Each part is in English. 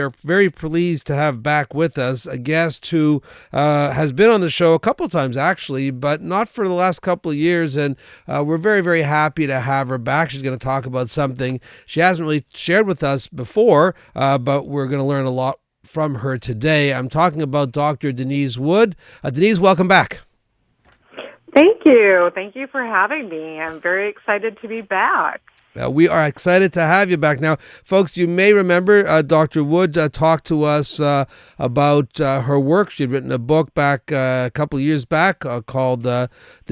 are very pleased to have back with us a guest who has been on the show a couple of times, actually, but not for the last couple of years. And we're very, very happy to have her back. She's going to talk about something she hasn't really shared with us before, but we're going to learn a lot from her today. I'm talking about Dr. Denise Wood. Denise, welcome back. Thank you. Thank you for having me. I'm very excited to be back. We are excited to have you back. Now, folks, you may remember Dr. Wood talked to us about her work. She had written a book back a couple of years back called The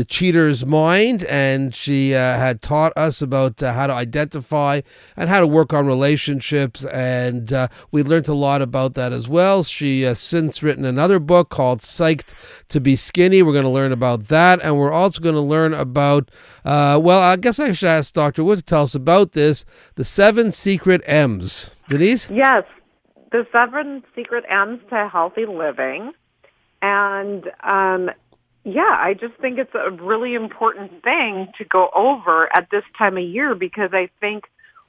Cheater's Mind, and she had taught us about how to identify and how to work on relationships, and we learned a lot about that as well. She has since written another book called Psyched to be Skinny. We're going to learn about that, and we're also going to learn about, I guess I should ask Dr. Wood to tell us about this, the 7 secret M's. Denise? Yes, the 7 secret M's to healthy living. And I just think it's a really important thing to go over at this time of year, because I think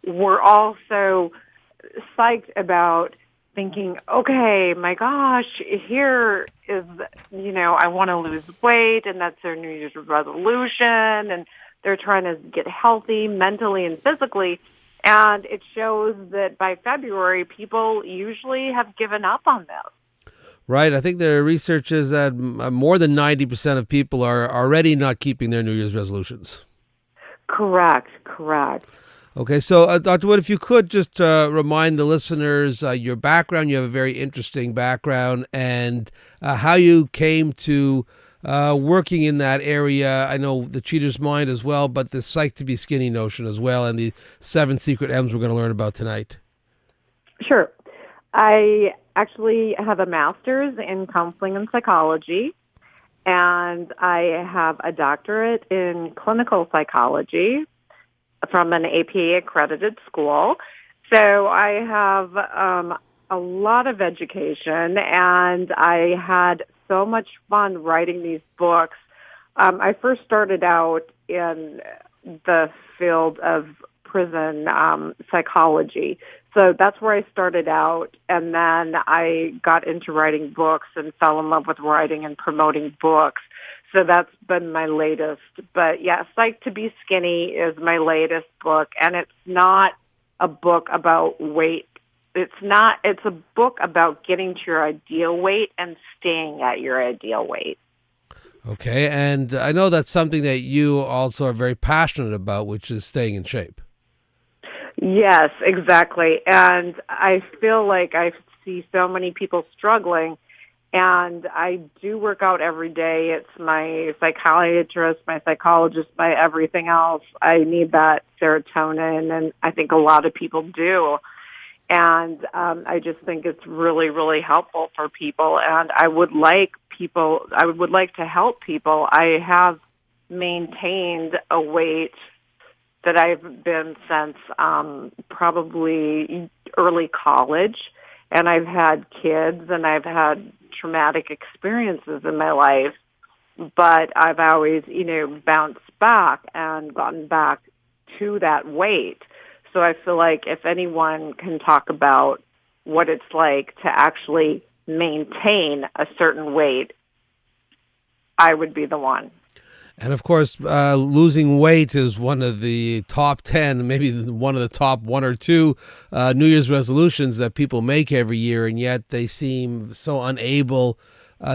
we're all so psyched about thinking, okay, my gosh, here is, I want to lose weight, and that's their New Year's resolution, and they're trying to get healthy mentally and physically, and it shows that by February, people usually have given up on this. Right. I think the research is that more than 90% of people are already not keeping their New Year's resolutions. Correct. Okay, so Dr. Wood, if you could just remind the listeners your background. You have a very interesting background, and how you came to working in that area. I know the Cheater's Mind as well, but the Psyched to be Skinny notion as well, and the 7 secret M's we're going to learn about tonight. Sure. I actually have a master's in counseling and psychology, and I have a doctorate in clinical psychology from an APA accredited school. So I have a lot of education, and I had so much fun writing these books. I first started out in the field of prison psychology. So that's where I started out, and then I got into writing books and fell in love with writing and promoting books. So that's been my latest. But yeah, Psyched to be Skinny is my latest book, and it's not a book about weight. It's a book about getting to your ideal weight and staying at your ideal weight. Okay, and I know that's something that you also are very passionate about, which is staying in shape. Yes, exactly. And I feel like I see so many people struggling, and I do work out every day. It's my psychiatrist, my psychologist, my everything else. I need that serotonin, and I think a lot of people do. And I just think it's really, really helpful for people. And I would like to help people. I have maintained a weight that I've been since probably early college. And I've had kids, and I've had traumatic experiences in my life. But I've always, bounced back and gotten back to that weight. So I feel like if anyone can talk about what it's like to actually maintain a certain weight, I would be the one. And of course, losing weight is one of the top 10, maybe one of the top 1 or 2 New Year's resolutions that people make every year, and yet they seem so unable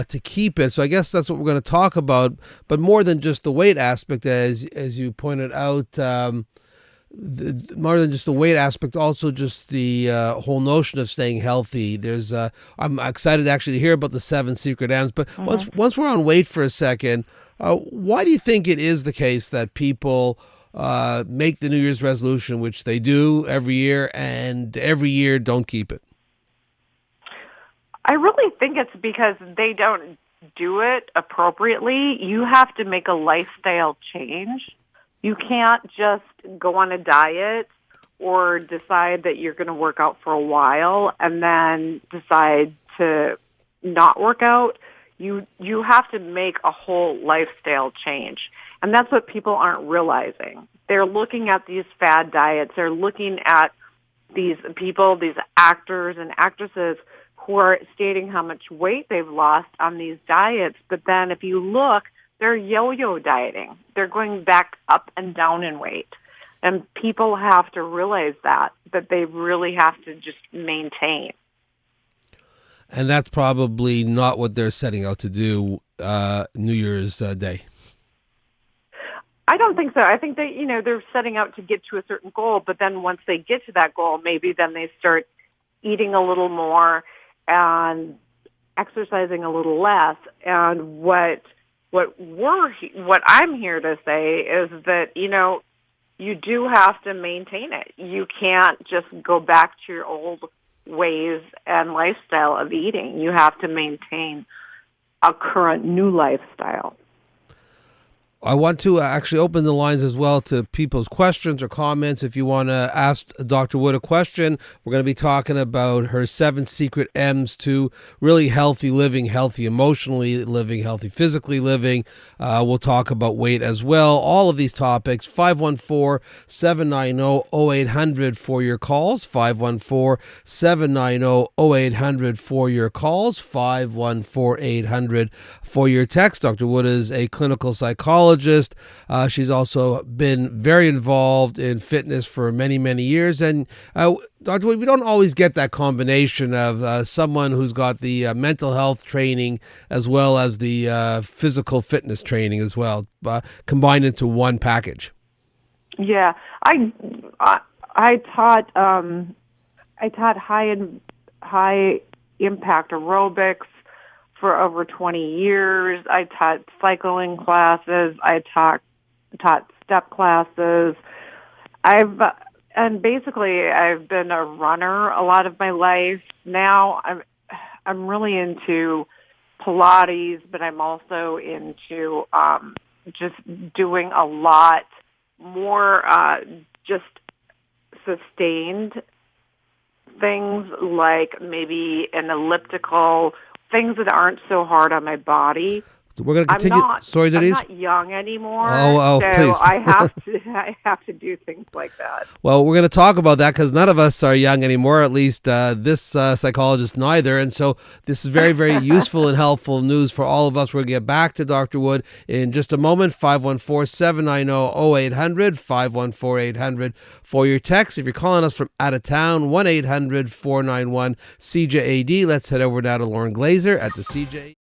to keep it. So I guess that's what we're going to talk about, but more than just the weight aspect, as you pointed out, more than just the weight aspect, also just the whole notion of staying healthy. I'm excited actually to hear about the 7 secret M's, but once we're on weight for a second, why do you think it is the case that people make the New Year's resolution, which they do every year, and every year don't keep it? I really think it's because they don't do it appropriately. You have to make a lifestyle change. You can't just go on a diet or decide that you're going to work out for a while and then decide to not work out. You have to make a whole lifestyle change. And that's what people aren't realizing. They're looking at these fad diets. They're looking at these people, these actors and actresses who are stating how much weight they've lost on these diets. But then if you look, they're yo-yo dieting. They're going back up and down in weight. And people have to realize that they really have to just maintain. And that's probably not what they're setting out to do New Year's Day. I don't think so. I think that, they're setting out to get to a certain goal, but then once they get to that goal, maybe then they start eating a little more and exercising a little less. And what I'm here to say is that, you do have to maintain it. You can't just go back to your old ways and lifestyle of eating. You have to maintain a current new lifestyle. I want to actually open the lines as well to people's questions or comments. If you want to ask Dr. Wood a question, we're going to be talking about her 7 secret M's to really healthy living, healthy emotionally living, healthy physically living. We'll talk about weight as well. All of these topics, 514-790-0800 for your calls, 514-790-0800 for your calls, 514-800 for your text. Dr. Wood is a clinical psychologist. She's also been very involved in fitness for many, many years. And Dr. Wood, we don't always get that combination of someone who's got the mental health training as well as the physical fitness training as well, combined into one package. Yeah, I taught high impact aerobics for over 20 years. I taught cycling classes. I taught step classes. I've been a runner a lot of my life. Now I'm really into Pilates, but I'm also into just doing a lot more just sustained things, like maybe an elliptical, things that aren't so hard on my body. We're going to continue. Sorry, Denise. I'm not young anymore. So please. I have to do things like that. Well, we're going to talk about that because none of us are young anymore, at least this psychologist neither. And so this is very, very useful and helpful news for all of us. We're going to get back to Dr. Wood in just a moment. 514-790-0800, 514-800 for your text. If you're calling us from out of town, 1-800-491-CJAD. Let's head over now to Lauren Glazer at the CJAD.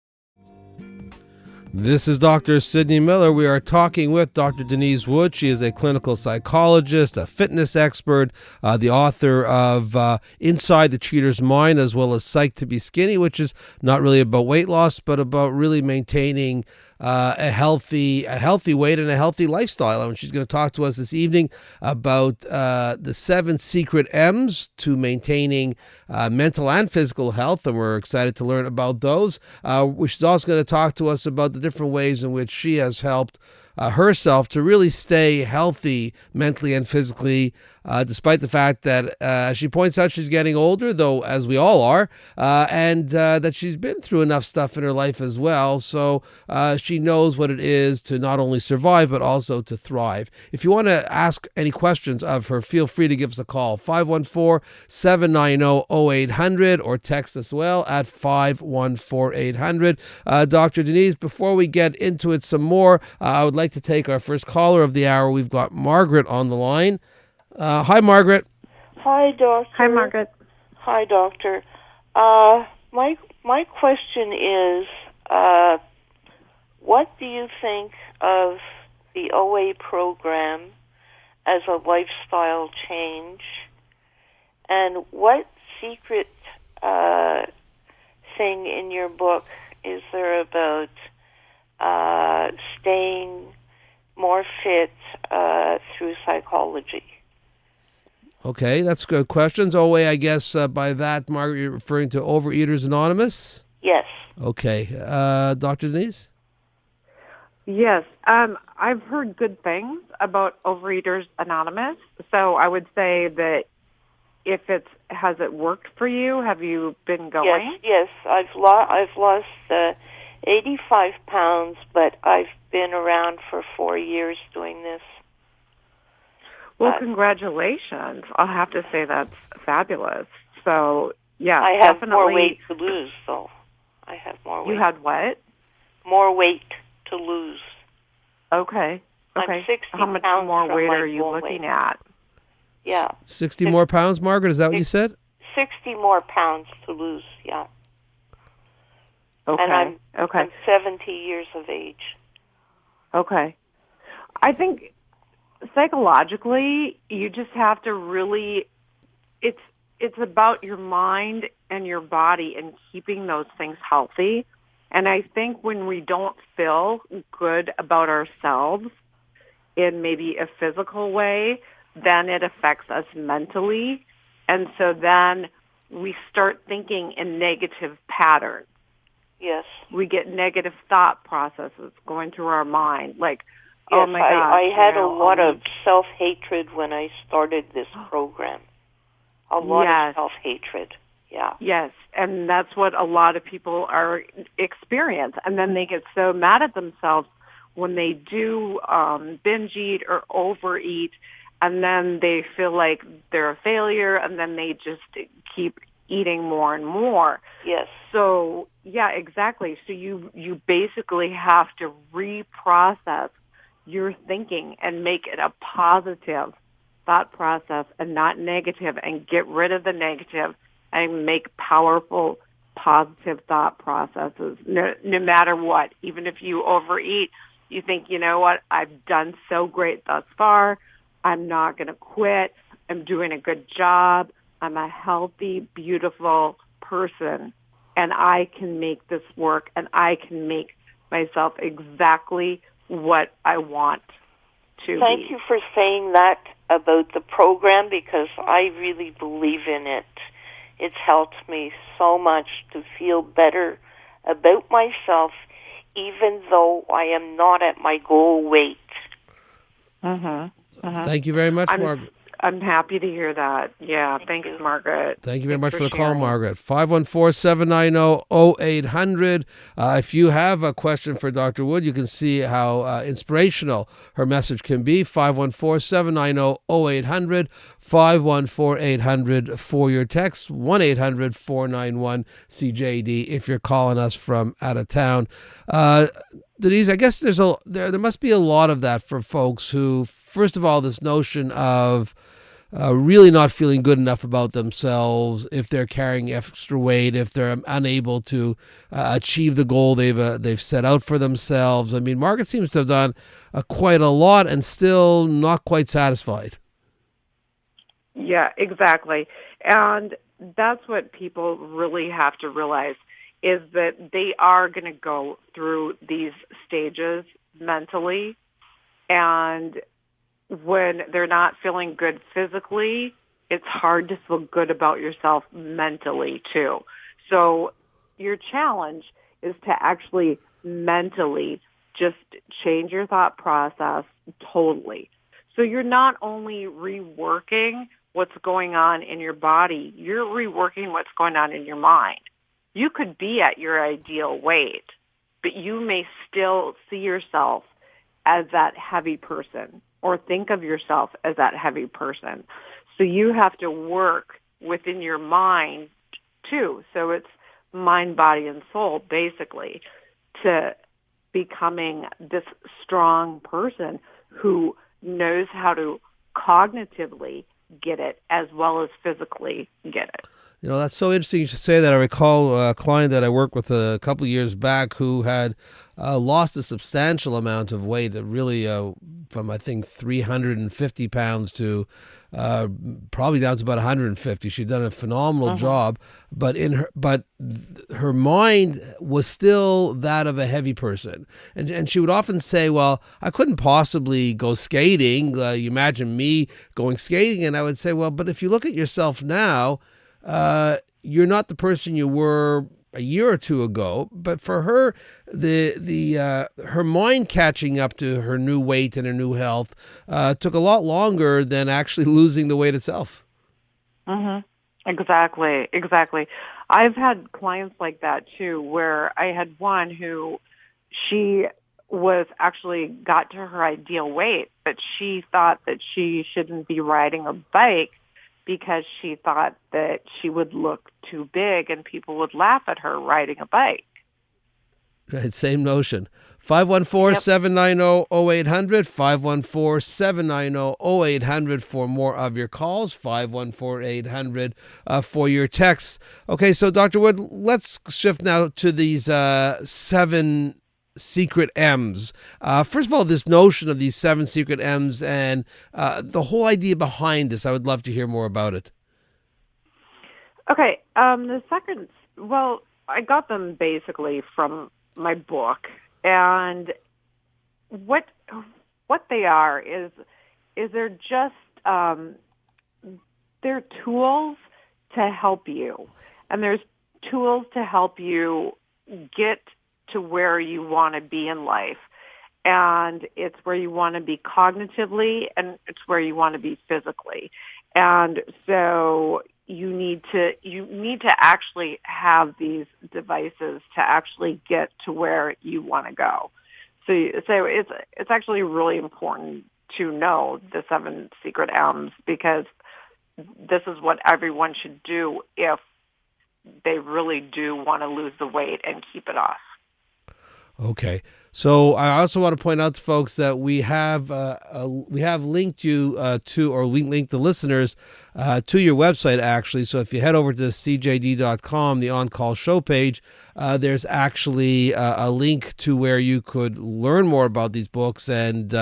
This is Dr. Syd Miller. We are talking with Dr. Denise Wood. She is a clinical psychologist, a fitness expert, the author of Inside the Cheater's Mind, as well as Psyched to Be Skinny, which is not really about weight loss, but about really maintaining a healthy weight and a healthy lifestyle. And she's going to talk to us this evening about the 7 secret M's to maintaining mental and physical health, and we're excited to learn about those. She's also going to talk to us about the different ways in which she has helped herself to really stay healthy mentally and physically, despite the fact that, as she points out, she's getting older, though, as we all are, and that she's been through enough stuff in her life as well. So she knows what it is to not only survive, but also to thrive. If you want to ask any questions of her, feel free to give us a call, 514-790-0800, or text us well at 514-800. Dr. Denise, before we get into it some more, I would like to take our first caller of the hour. We've got Margaret on the line. Hi, Margaret. Hi, Doctor. Hi, Margaret. Hi, Doctor. My question is, what do you think of the OA program as a lifestyle change? And what secret thing in your book is there about staying more fit through psychology? Okay, that's good questions. OA, I guess by that, Margaret, you're referring to Overeaters Anonymous? Yes. Okay. Dr. Denise? Yes. I've heard good things about Overeaters Anonymous. So I would say that has it worked for you? Have you been going? Yes. I've lost 85 pounds, but I've been around for 4 years doing this. Well, congratulations. I'll have to say that's fabulous. So, yeah, I have definitely. more weight to lose, though. I have more weight. You had what? More weight to lose. Okay. I'm 60 How much pounds more from weight my are you goal looking weight. at? Yeah. 60 more pounds, Margaret? Is that what you said? 60 more pounds to lose, yeah. Okay. And I'm 70 years of age. Okay. I think psychologically, you just have to really, it's about your mind and your body and keeping those things healthy. And I think when we don't feel good about ourselves in maybe a physical way, then it affects us mentally. And so then we start thinking in negative patterns. Yes. We get negative thought processes going through our mind, like, yes, oh my gosh. I had a lot of self-hatred when I started this program. A lot of self-hatred. Yeah. Yes, and that's what a lot of people are experience. And then they get so mad at themselves when they do binge eat or overeat, and then they feel like they're a failure, and then they just keep eating more and more. Yes. So, yeah, exactly. So you basically have to reprocess your thinking and make it a positive thought process and not negative, and get rid of the negative and make powerful, positive thought processes, no matter what. Even if you overeat, you think, you know what, I've done so great thus far. I'm not going to quit. I'm doing a good job. I'm a healthy, beautiful person, and I can make this work, and I can make myself exactly what I want to be. Thank you for saying that about the program, because I really believe in it. It's helped me so much to feel better about myself, even though I am not at my goal weight. Thank you very much, Margaret. I'm happy to hear that. Yeah, thanks, Margaret. Thank you very much for the sharing. call, Margaret. 514-790-0800. If you have a question for Dr. Wood, you can see how inspirational her message can be. 514-790-0800, 514-800 for your text, 1-800-491-CJAD if you're calling us from out of town. Denise, I guess there must be a lot of that for folks who, first of all, this notion of really not feeling good enough about themselves, if they're carrying extra weight, if they're unable to achieve the goal they've set out for themselves. I mean, Margaret seems to have done quite a lot and still not quite satisfied. Yeah, exactly. And that's what people really have to realize, is that they are going to go through these stages mentally, and when they're not feeling good physically, it's hard to feel good about yourself mentally too. So your challenge is to actually mentally just change your thought process totally. So you're not only reworking what's going on in your body, you're reworking what's going on in your mind. You could be at your ideal weight, but you may still see yourself as that heavy person, or think of yourself as that heavy person. So you have to work within your mind too. So it's mind, body, and soul, basically, to becoming this strong person who knows how to cognitively get it as well as physically get it. You know, that's so interesting you should say that. I recall a client that I worked with a couple of years back who had lost a substantial amount of weight, really from, I think, 350 pounds to probably down to about 150. She'd done a phenomenal job, but her mind was still that of a heavy person. And she would often say, well, I couldn't possibly go skating. You imagine me going skating. And I would say, well, but if you look at yourself now, you're not the person you were a year or two ago. But for her, her mind catching up to her new weight and her new health took a lot longer than actually losing the weight itself. Exactly. I've had clients like that too, where I had one who, she was actually got to her ideal weight, but she thought that she shouldn't be riding a bike because she thought that she would look too big and people would laugh at her riding a bike. Right, same notion. 514-790-0800, 514-790-0800 for more of your calls, 514-800 for your texts. Okay, so Dr. Wood, let's shift now to these 7 secret M's. First of all, this notion of these 7 secret M's and the whole idea behind this, I would love to hear more about it. Okay, the second, well, I got them basically from my book, and what they are is they're just they're tools to help you, and there's tools to help you get to where you want to be in life, and it's where you want to be cognitively, and it's where you want to be physically, and so you need to actually have these devices to actually get to where you want to go. So it's actually really important to know the 7 secret M's, because this is what everyone should do if they really do want to lose the weight and keep it off. Okay, so I also want to point out to folks that we have linked you to, or we linked the listeners to your website, actually. So if you head over to CJAD.com, the on-call show page, there's actually a link to where you could learn more about these books and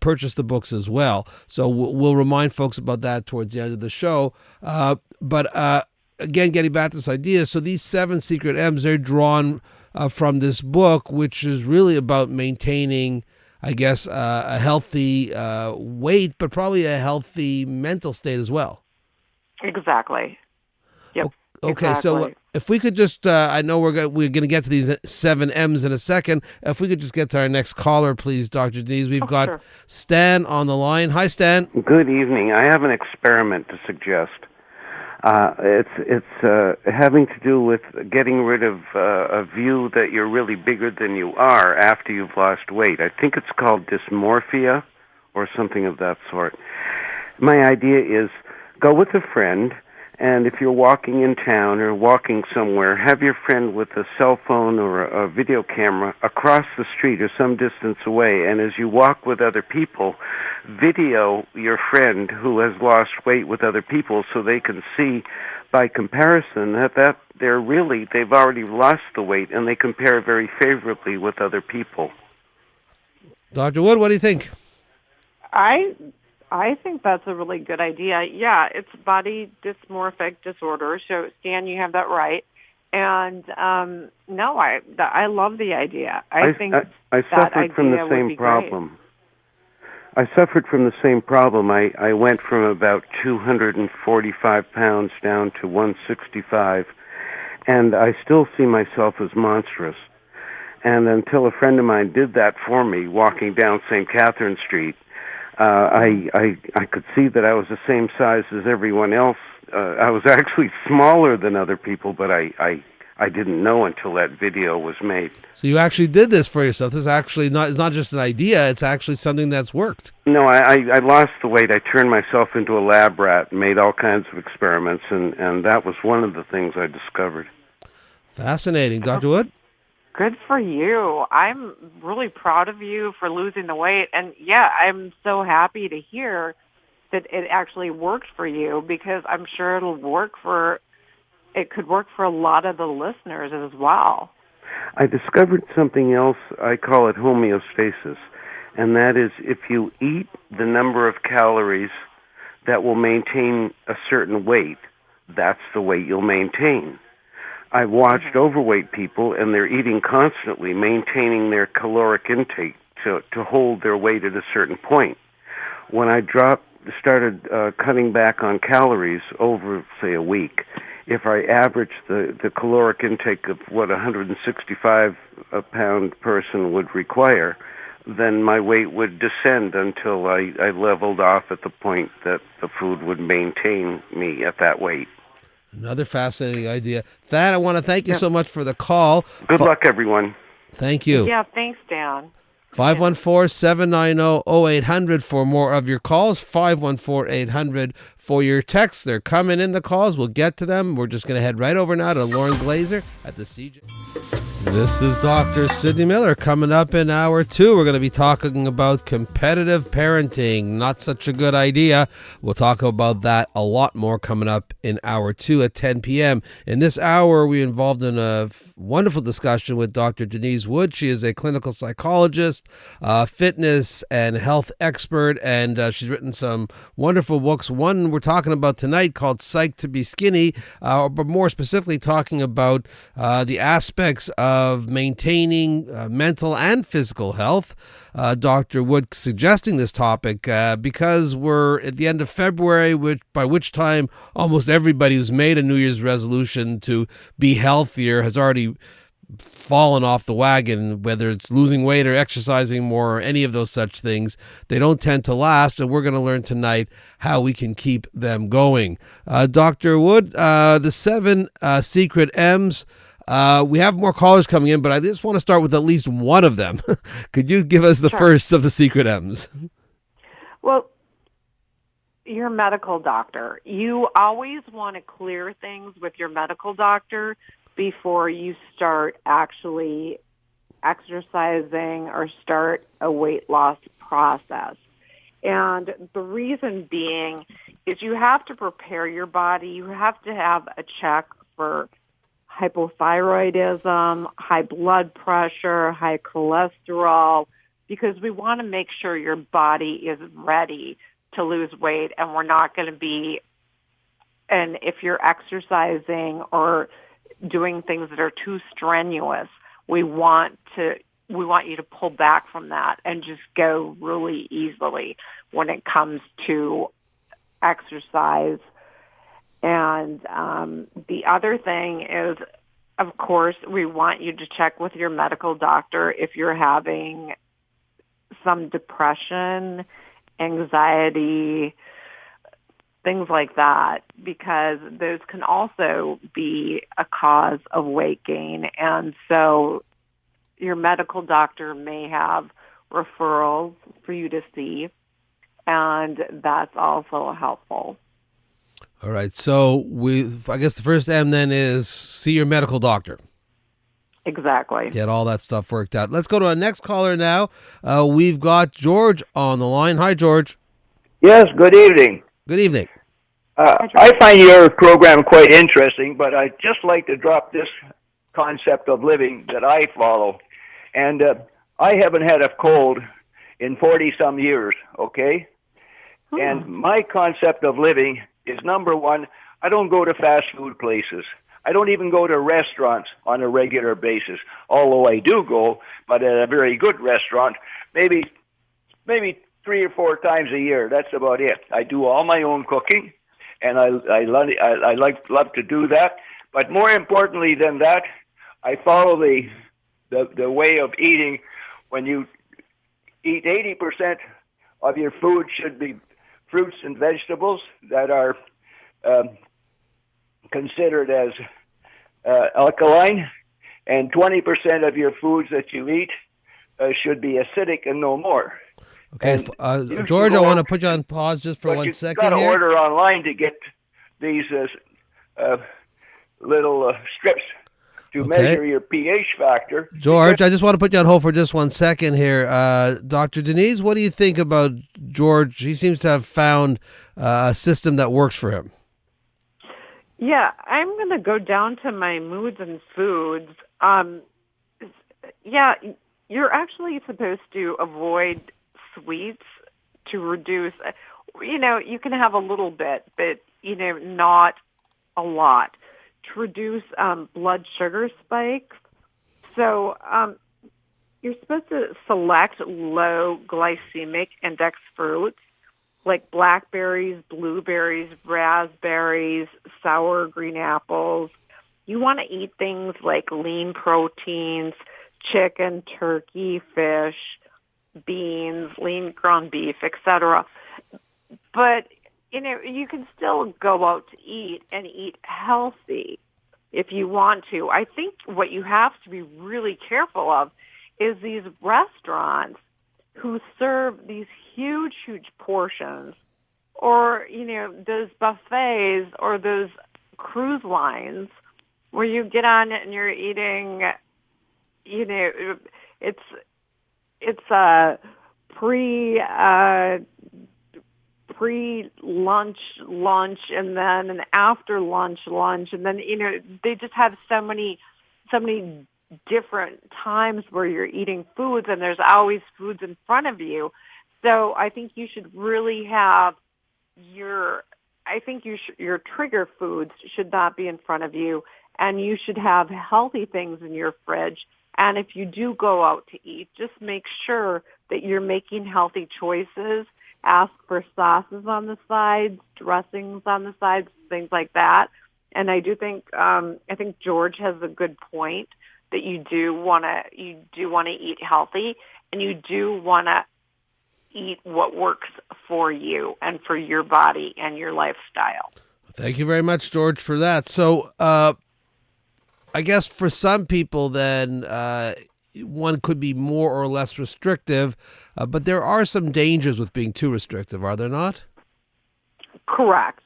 purchase the books as well. So we'll remind folks about that towards the end of the show. But again, getting back to this idea, so these 7 secret M's, they're drawn from this book, which is really about maintaining, I guess, a healthy weight, but probably a healthy mental state as well. Exactly. Yep. Okay, exactly. So if we could just, I know we're going to get to these 7 M's in a second. If we could just get to our next caller, please, Dr. Denise. We've got sure. Stan on the line. Hi, Stan. Good evening. I have an experiment to suggest. It's having to do with getting rid of a view that you're really bigger than you are after you've lost weight. I think it's called dysmorphia or something of that sort. My idea is go with a friend, and if you're walking in town or walking somewhere, have your friend with a cell phone or a video camera across the street or some distance away, and as you walk with other people, video your friend who has lost weight with other people so they can see by comparison that they've already lost the weight, and they compare very favorably with other people. Dr. Wood, what do you think? I think that's a really good idea. Yeah, it's body dysmorphic disorder. So, Stan, you have that right. And no, I love the idea. I think I suffered from the same problem. Great. I suffered from the same problem. I went from about 245 pounds down to 165, and I still see myself as monstrous. And until a friend of mine did that for me, walking down St. Catherine Street, I could see that I was the same size as everyone else. I was actually smaller than other people, but I didn't know until that video was made. So you actually did this for yourself. This is actually it's not just an idea, it's actually something that's worked. No, I lost the weight. I turned myself into a lab rat and made all kinds of experiments, and that was one of the things I discovered. Fascinating. Dr. Wood? Good for you. I'm really proud of you for losing the weight. And yeah, I'm so happy to hear that it actually worked for you, because I'm sure it could work for a lot of the listeners as well. I discovered something else. I call it homeostasis. And that is, if you eat the number of calories that will maintain a certain weight, that's the weight you'll maintain. I've watched overweight people, and they're eating constantly, maintaining their caloric intake to hold their weight at a certain point. When I started cutting back on calories over, say, a week, if I averaged the caloric intake of what a 165-pound person would require, then my weight would descend until I leveled off at the point that the food would maintain me at that weight. Another fascinating idea. Thad, I want to thank you so much for the call. Good luck, everyone. Thank you. Yeah, thanks, Dan. 514-790-0800 for more of your calls. 514-800 for your texts. They're coming in, the calls. We'll get to them. We're just going to head right over now to Lauren Glazer at the CJAD. This is Dr. Syd Miller. Coming up in hour 2, we're going to be talking about competitive parenting. Not such a good idea. We'll talk about that a lot more coming up in hour 2 at 10 p.m. In this hour, we're involved in a wonderful discussion with Dr. Denise Wood. She is a clinical psychologist, fitness and health expert, and she's written some wonderful books. One we're talking about tonight called Psych to be Skinny, but more specifically talking about the aspects of maintaining mental and physical health. Dr. Wood suggesting this topic because we're at the end of February, by which time almost everybody who's made a New Year's resolution to be healthier has already fallen off the wagon, whether it's losing weight or exercising more or any of those such things. They don't tend to last, and we're going to learn tonight how we can keep them going. Dr. Wood, the 7 secret M's. We have more callers coming in, but I just want to start with at least one of them. Could you give us the first of the secret M's? Well, your medical doctor. You always want to clear things with your medical doctor before you start actually exercising or start a weight loss process. And the reason being is you have to prepare your body. You have to have a check for hypothyroidism, high blood pressure, high cholesterol, because we want to make sure your body is ready to lose weight, and we're not going to be, and if you're exercising or doing things that are too strenuous, we want you to pull back from that and just go really easily when it comes to exercise. And the other thing is, of course, we want you to check with your medical doctor if you're having some depression, anxiety, things like that, because those can also be a cause of weight gain. And so your medical doctor may have referrals for you to see, and that's also helpful. All right. So I guess the first M then is see your medical doctor. Exactly. Get all that stuff worked out. Let's go to our next caller now. We've got George on the line. Hi, George. Yes, good evening. Good evening. I find your program quite interesting, but I'd just like to drop this concept of living that I follow. And I haven't had a cold in 40-some years, okay? And my concept of living is, number one, I don't go to fast food places. I don't even go to restaurants on a regular basis, although I do go, but at a very good restaurant, maybe 3 or 4 times a year. That's about it. I do all my own cooking, and I love to do that. But more importantly than that, I follow the way of eating. When you eat 80% of your food should be fruits and vegetables that are considered as alkaline, and 20% of your foods that you eat should be acidic and no more. Okay, George, I want to put you on pause just for 1 second here. You've got to here. order online to get these little strips to measure your pH factor. George, I just want to put you on hold for just 1 second here. Dr. Denise, what do you think about George? He seems to have found a system that works for him. Yeah, I'm going to go down to my moods and foods. Yeah, you're actually supposed to avoid sweets to reduce, you can have a little bit, but, not a lot, to reduce blood sugar spikes. So you're supposed to select low glycemic index fruits like blackberries, blueberries, raspberries, sour green apples. You want to eat things like lean proteins, chicken, turkey, fish, beans, lean ground beef, etc. But, you can still go out to eat and eat healthy if you want to. I think what you have to be really careful of is these restaurants who serve these huge, huge portions, or, those buffets or those cruise lines where you get on it and you're eating, it's a pre-lunch lunch, and then an after lunch lunch, and then they just have so many different times where you're eating foods, and there's always foods in front of you. So I think you should really have your trigger foods should not be in front of you, and you should have healthy things in your fridge. And if you do go out to eat, just make sure that you're making healthy choices. Ask for sauces on the sides, dressings on the sides, things like that. And I do think I think George has a good point that you do want to eat healthy, and you do want to eat what works for you and for your body and your lifestyle. Thank you very much, George, for that. So I guess for some people then one could be more or less restrictive, but there are some dangers with being too restrictive, are there not? Correct.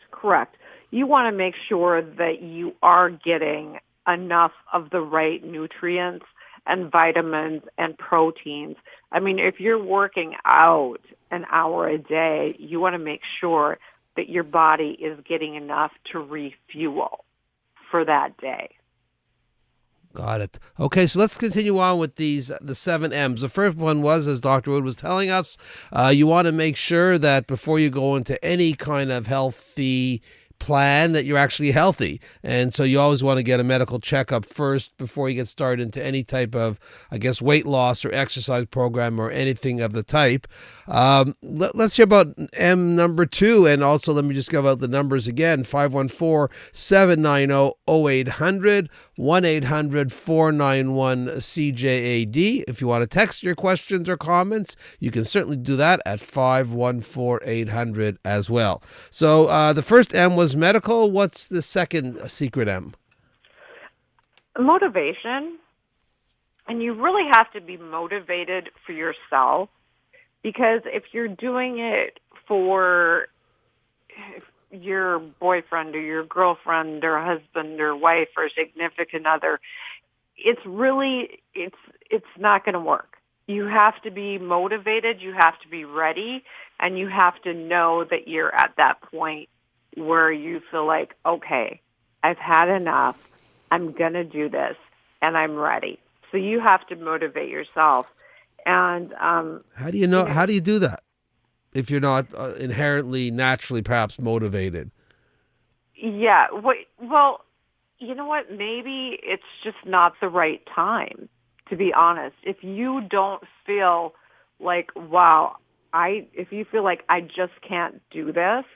You want to make sure that you are getting enough of the right nutrients and vitamins and proteins. I mean, if you're working out an hour a day, you want to make sure that your body is getting enough to refuel for that day. Got it. Okay, so let's continue on with the 7 M's. The first one was, as Dr. Wood was telling us, you want to make sure that before you go into any kind of healthy plan that you're actually healthy. And so you always want to get a medical checkup first before you get started into any type of, I guess, weight loss or exercise program or anything of the type. Let's hear about M number 2. And also let me just give out the numbers again, 514-790-0800, 1-800-491-CJAD. If you want to text your questions or comments, you can certainly do that at 514-800 as well. So the first M was medical. What's the second secret M? Motivation. And you really have to be motivated for yourself, because if you're doing it for your boyfriend or your girlfriend or husband or wife or significant other, it's not going to work. You have to be motivated, you have to be ready, and you have to know that you're at that point where you feel like, okay, I've had enough, I'm going to do this, and I'm ready. So you have to motivate yourself. And how do you know? How do you do that if you're not inherently, naturally, perhaps motivated? Yeah. Well, you know what? Maybe it's just not the right time, to be honest. If you don't feel like, wow, if you feel like I just can't do this,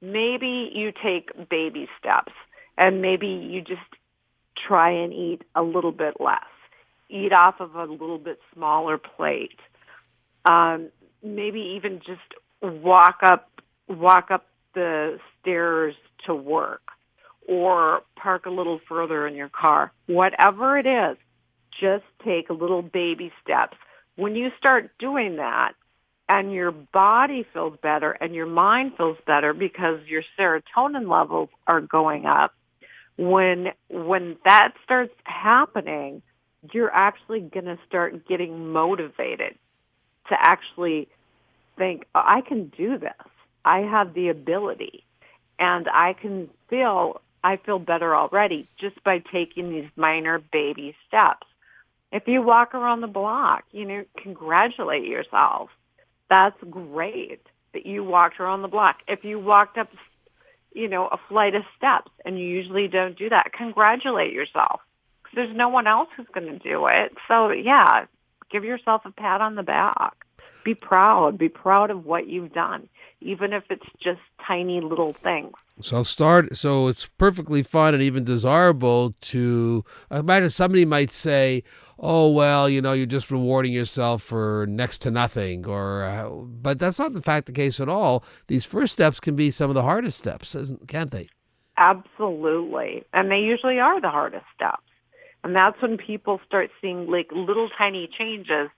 maybe you take baby steps, and maybe you just try and eat a little bit less. Eat off of a little bit smaller plate. Maybe even just walk up the stairs to work, or park a little further in your car. Whatever it is, just take little baby steps. When you start doing that, and your body feels better and your mind feels better because your serotonin levels are going up, when that starts happening, you're actually going to start getting motivated to actually think, oh, I can do this. I have the ability, and I feel better already just by taking these minor baby steps. If you walk around the block, congratulate yourself. That's great that you walked around the block. If you walked up, a flight of steps, and you usually don't do that, congratulate yourself. There's no one else who's going to do it. So, yeah, give yourself a pat on the back. Be proud. Be proud of what you've done, even if it's just tiny little things. So it's perfectly fine and even desirable to, I imagine somebody might say, oh, well, you're just rewarding yourself for next to nothing, but that's not the case at all. These first steps can be some of the hardest steps, can't they? Absolutely. And they usually are the hardest steps. And that's when people start seeing like little tiny changes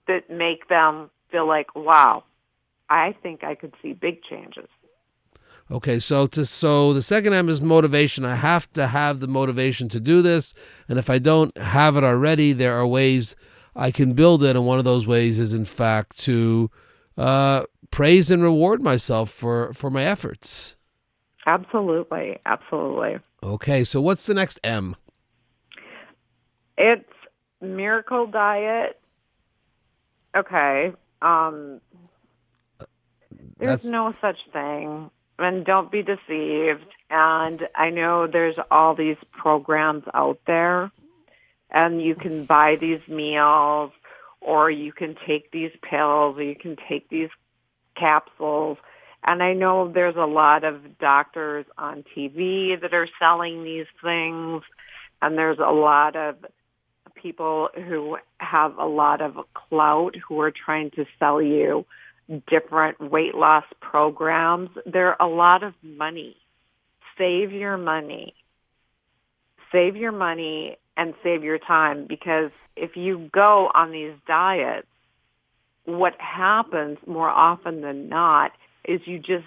that make them feel like, wow, I think I could see big changes. Okay, so the second M is motivation. I have to have the motivation to do this, and if I don't have it already, there are ways I can build it, and one of those ways is, in fact, to praise and reward myself for my efforts. Absolutely, absolutely. Okay, so what's the next M? It's miracle diet. Okay. There's no such thing. And don't be deceived. And I know there's all these programs out there, and you can buy these meals, or you can take these pills, or you can take these capsules. And I know there's a lot of doctors on TV that are selling these things, and there's a lot of people who have a lot of clout who are trying to sell you different weight loss programs. They're a lot of money. Save your money. Save your money and save your time, because if you go on these diets, what happens more often than not is you just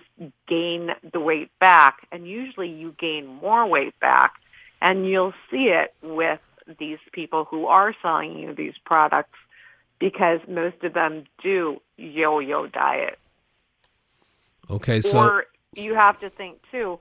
gain the weight back, and usually you gain more weight back, and you'll see it with these people who are selling you these products, because most of them do yo-yo diet. Okay, so... Or you have to think, too,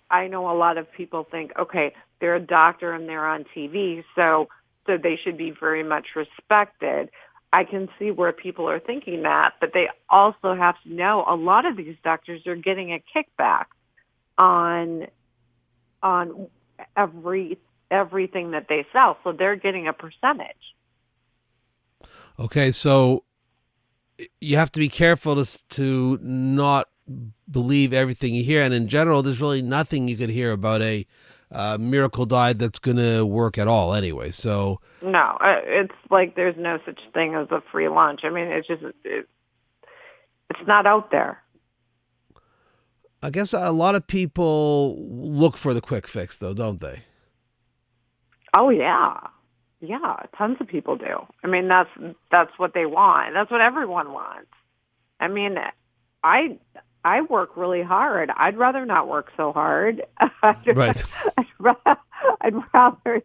I know a lot of people think, okay, they're a doctor and they're on TV, so they should be very much respected. I can see where people are thinking that, but they also have to know a lot of these doctors are getting a kickback on everything that they sell, so they're getting a percentage. Okay, so you have to be careful to not believe everything you hear, and in general, there's really nothing you could hear about a miracle diet that's going to work at all anyway. So no, it's like there's no such thing as a free lunch. I mean, it's not out there. I guess a lot of people look for the quick fix, though, don't they? Oh, yeah. Yeah, tons of people do. I mean, that's what they want. That's what everyone wants. I mean, I work really hard. I'd rather not work so hard. Right. I'd rather,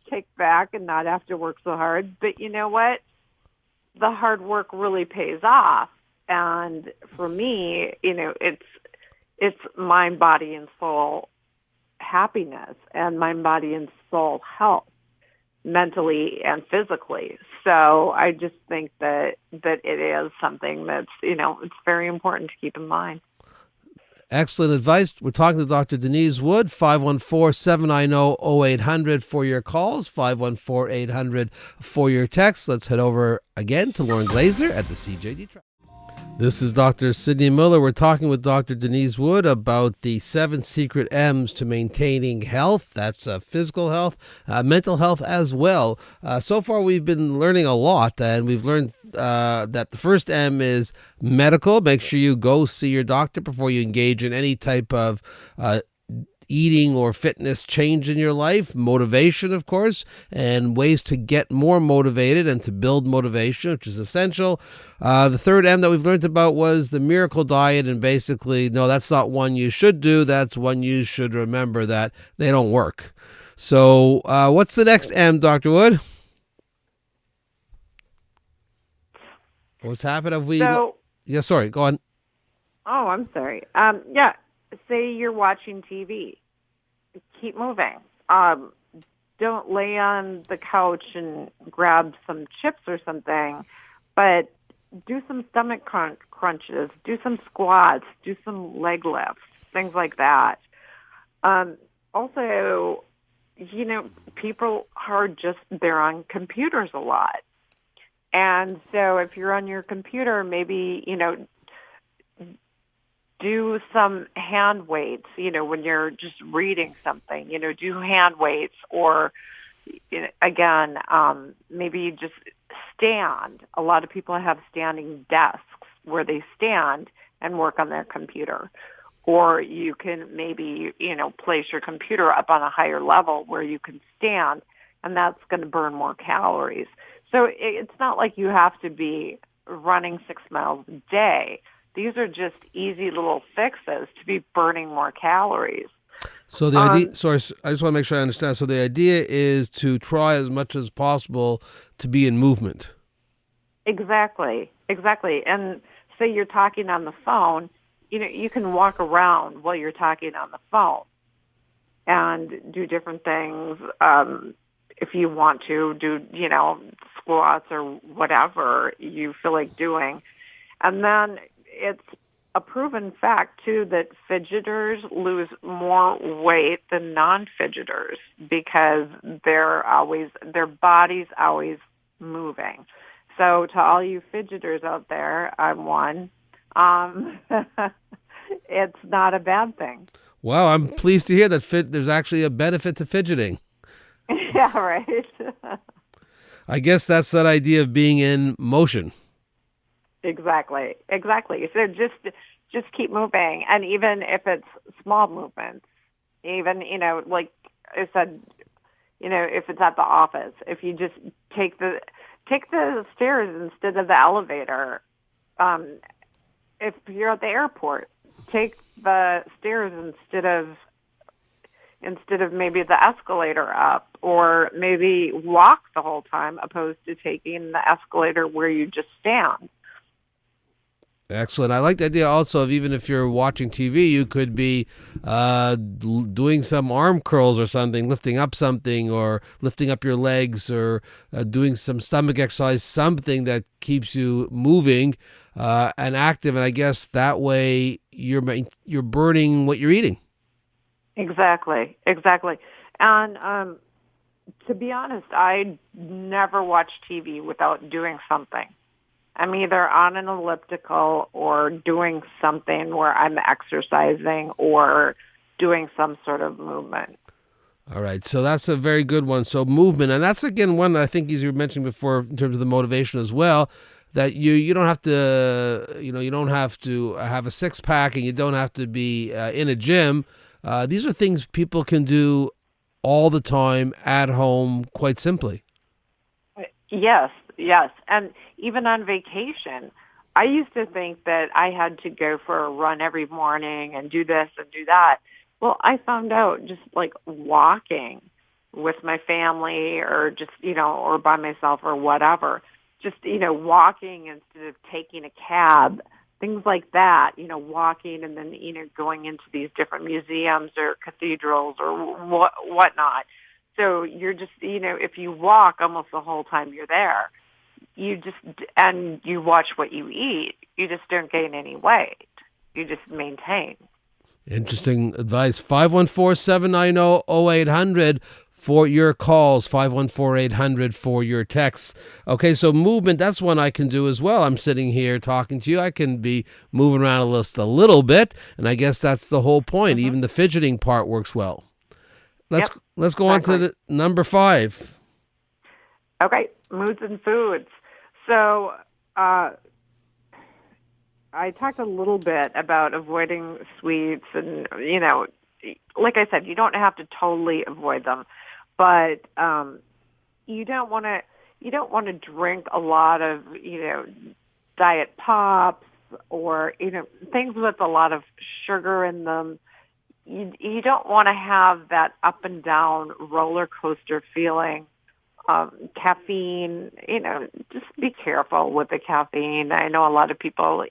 kick back and not have to work so hard. But you know what? The hard work really pays off. And for me, it's mind, body, and soul happiness, and mind, body, and soul health, mentally and physically. So I just think that it is something that's, it's very important to keep in mind. Excellent advice. We're talking to Dr. Denise Wood, 514-790-0800 for your calls, 514-800 for your texts. Let's head over again to Lauren Glazer at the CJAD Track. This is Dr. Syd Miller. We're talking with Dr. Denise Wood about the 7 secret M's to maintaining health. That's physical health, mental health as well. So far, we've been learning a lot, and we've learned that the first M is medical. Make sure you go see your doctor before you engage in any type of eating or fitness change in your life. Motivation, of course, and ways to get more motivated and to build motivation, which is essential. The third M that we've learned about was the miracle diet, and basically, no, that's not one you should do. That's one you should remember that they don't work. So what's the next M, Dr. Wood? What's happened? Yeah, sorry, go on. Oh, I'm sorry. Say you're watching TV. Keep moving. Don't lay on the couch and grab some chips or something, but do some stomach crunches, do some squats, do some leg lifts, things like that. Also, people they're on computers a lot. And so if you're on your computer, maybe, do some hand weights, when you're just reading something, do hand weights, or again, maybe you just stand. A lot of people have standing desks where they stand and work on their computer. Or you can maybe, place your computer up on a higher level where you can stand and that's going to burn more calories. So it's not like you have to be running 6 miles a day. These are just easy little fixes to be burning more calories. So the idea, sorry, I just want to make sure I understand. So the idea is to try as much as possible to be in movement. Exactly. And say you're talking on the phone, you can walk around while you're talking on the phone and do different things. If you want to do, squats or whatever you feel like doing. And then it's a proven fact, too, that fidgeters lose more weight than non-fidgeters because their body's always moving. So to all you fidgeters out there, I'm one, it's not a bad thing. Wow, I'm pleased to hear that there's actually a benefit to fidgeting. Yeah, right. I guess that's that idea of being in motion. Exactly. So just keep moving, and even if it's small movements, even like I said, if it's at the office, if you just take the stairs instead of the elevator. If you're at the airport, take the stairs instead of maybe the escalator up, or maybe walk the whole time opposed to taking the escalator where you just stand. Excellent. I like the idea also of, even if you're watching TV, you could be doing some arm curls or something, lifting up something, or lifting up your legs, or doing some stomach exercise, something that keeps you moving and active. And I guess that way you're burning what you're eating. Exactly. And to be honest, I never watch TV without doing something. I'm either on an elliptical or doing something where I'm exercising or doing some sort of movement. All right, so that's a very good one. So movement, and that's again one that I think, as you mentioned before, in terms of the motivation as well, that you don't have to, you don't have to have a six pack, and you don't have to be in a gym. These are things people can do all the time at home, quite simply. Yes, and even on vacation, I used to think that I had to go for a run every morning and do this and do that. Well, I found out just like walking with my family, or just, or by myself or whatever, just, walking instead of taking a cab, things like that, walking and then, going into these different museums or cathedrals or whatnot. So you're just, if you walk almost the whole time you're there, and you watch what you eat, you just don't gain any weight. You just maintain. Interesting advice. 514-790-0800 for your calls, 514-800 for your texts. Okay, so movement, that's one I can do as well. I'm sitting here talking to you. I can be moving around just a little bit, and I guess that's the whole point. Mm-hmm. Even the fidgeting part works well. Let's go on to the number 5. Okay, moods and foods. So I talked a little bit about avoiding sweets, and like I said, you don't have to totally avoid them, but you don't want to drink a lot of diet pops or things with a lot of sugar in them. You don't want to have that up and down roller coaster feeling. Caffeine, just be careful with the caffeine. I know a lot of people,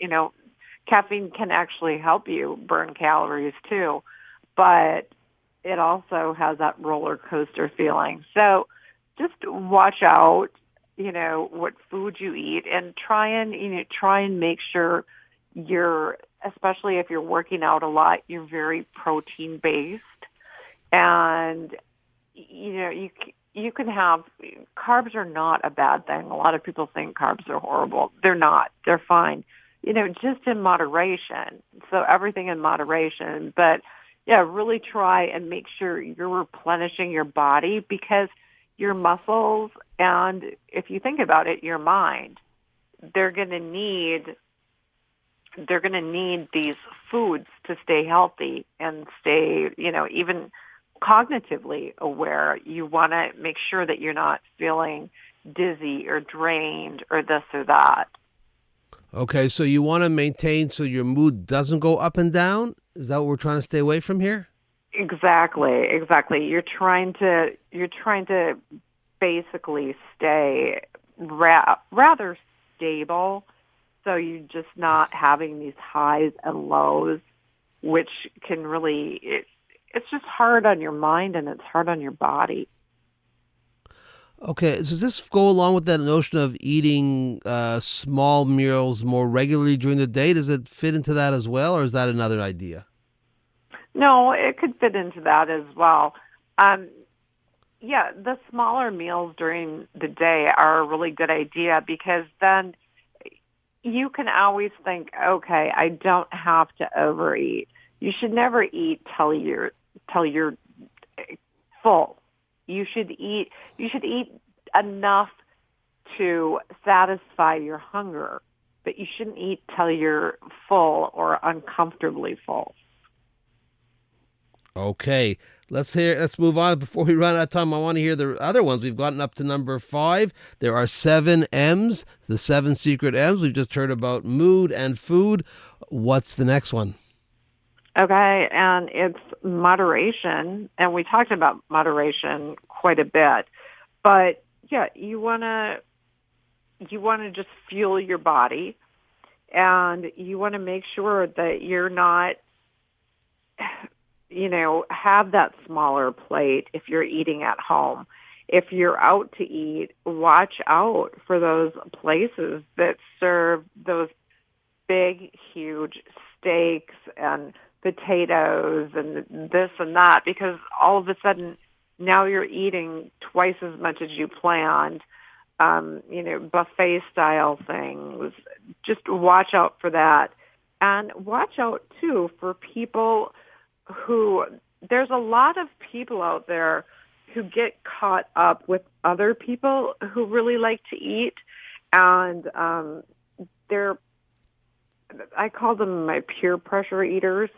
caffeine can actually help you burn calories too, but it also has that roller coaster feeling. So just watch out, what food you eat, and try and make sure especially if you're working out a lot, you're very protein based, and you can have, carbs are not a bad thing. A lot of people think carbs are horrible. They're not. They're fine. Just in moderation. So everything in moderation. But yeah, really try and make sure you're replenishing your body, because your muscles, and if you think about it, your mind, they're going to need these foods to stay healthy and stay, even cognitively aware. You want to make sure that you're not feeling dizzy or drained or this or that. Okay, so you want to maintain so your mood doesn't go up and down? Is that what we're trying to stay away from here? Exactly. You're trying to basically stay rather stable, so you're just not having these highs and lows, which can really it's just hard on your mind and it's hard on your body. Okay, so does this go along with that notion of eating small meals more regularly during the day? Does it fit into that as well, or is that another idea? No, it could fit into that as well. Yeah, the smaller meals during the day are a really good idea because then you can always think, okay, I don't have to overeat. You should never eat till you're full. You should eat enough to satisfy your hunger, but you shouldn't eat till you're full or uncomfortably full. Okay, let's move on. Before we run out of time, I want to hear the other ones. We've gotten up to number 5. There are 7 M's, the 7 secret M's. We've just heard about mood and food. What's the next one? Okay, and it's moderation, and we talked about moderation quite a bit. But yeah, you want to just fuel your body, and you want to make sure that you're not have that smaller plate if you're eating at home. If you're out to eat, watch out for those places that serve those big, huge steaks and potatoes and this and that, because all of a sudden now you're eating twice as much as you planned, buffet style things. Just watch out for that. And watch out, too, for people there's a lot of people out there who get caught up with other people who really like to eat, and I call them my peer pressure eaters,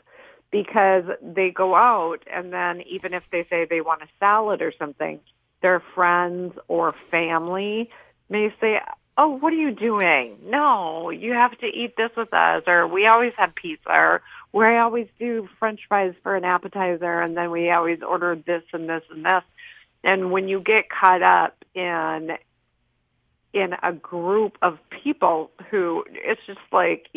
because they go out and then even if they say they want a salad or something, their friends or family may say, oh, what are you doing? No, you have to eat this with us, or we always have pizza, or we always do French fries for an appetizer, and then we always order this and this and this. And when you get caught up in a group of people who, it's just like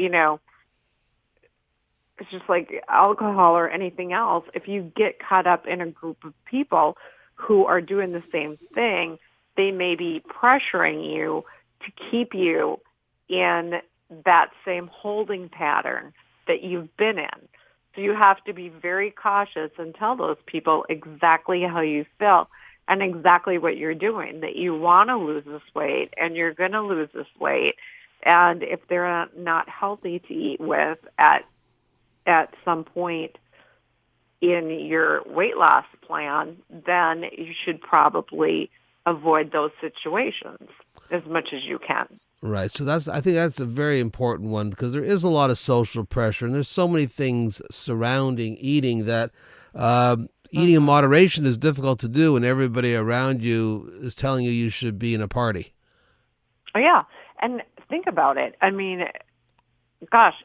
alcohol or anything else. If you get caught up in a group of people who are doing the same thing, they may be pressuring you to keep you in that same holding pattern that you've been in. So you have to be very cautious and tell those people exactly how you feel and exactly what you're doing, that you want to lose this weight and you're going to lose this weight. And if they're not healthy to eat with at some point in your weight loss plan, then you should probably avoid those situations as much as you can. Right. So I think that's a very important one, because there is a lot of social pressure and there's so many things surrounding eating that eating in moderation is difficult to do when everybody around you is telling you should be in a party. Oh, yeah. And think about it. I mean, gosh,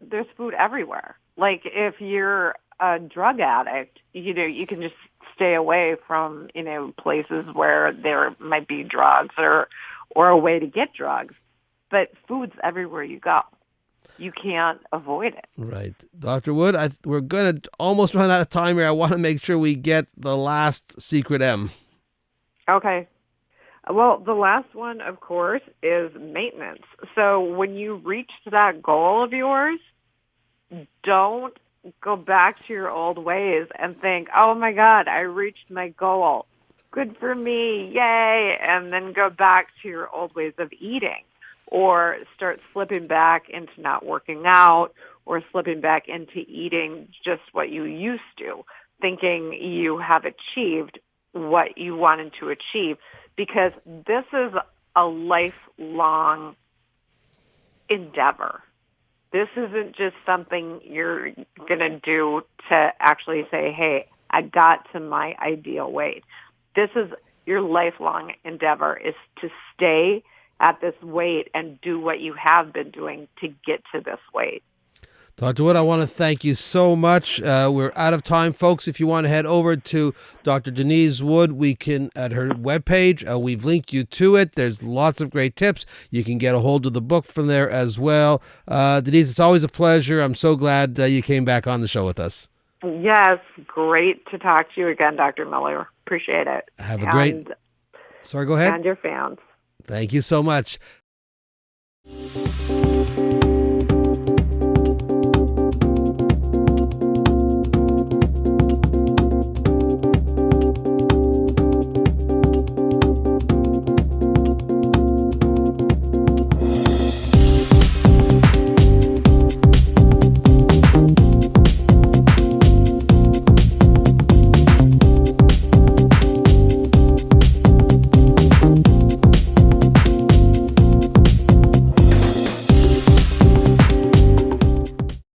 there's food everywhere. Like if you're a drug addict, you can just stay away from, places where there might be drugs or a way to get drugs. But food's everywhere you go. You can't avoid it. Right. Dr. Wood, we're going to almost run out of time here. I want to make sure we get the last secret M. Okay. Well, the last one, of course, is maintenance. So when you reach that goal of yours, don't go back to your old ways and think, oh, my God, I reached my goal. Good for me. Yay. And then go back to your old ways of eating, or start slipping back into not working out, or slipping back into eating just what you used to, thinking you have achieved what you wanted to achieve, because this is a lifelong endeavor. This isn't just something you're going to do to actually say, hey, I got to my ideal weight. This is your lifelong endeavor, is to stay at this weight and do what you have been doing to get to this weight. Dr. Wood, I want to thank you so much. We're out of time, folks. If you want to head over to Dr. Denise Wood, we can, at her webpage, we've linked you to it. There's lots of great tips. You can get a hold of the book from there as well. Denise, it's always a pleasure. I'm so glad you came back on the show with us. Yes, great to talk to you again, Dr. Miller. Appreciate it. Have a great... Sorry, go ahead. And your fans. Thank you so much.